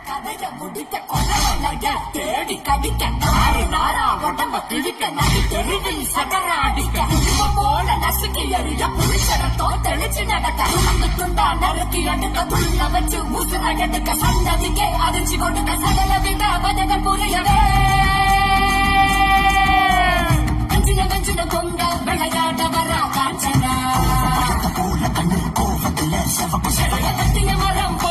கதைய முடிக்க கொலைய தேடி கடிக்க நாரி நாரா உடம்ப கிழிக்க நடி தெருவில் சகர அடிக்க போல நசுக்கி எறிய புளிச்சரத்தோ தெளிச்சு நடக்க அந்த துண்டா நறுக்கி அடுக்க துள்ள வச்சு உசுர எடுக்க சந்ததிக்கே அதிர்ச்சி கொடுக்க சகல விட பதகள் புரியவே வெஞ்சின பொங்க விளையாட வர காஞ்சனா போல கண்ணில் கோவத்துல செவப்பு கட்டிய மரம் போ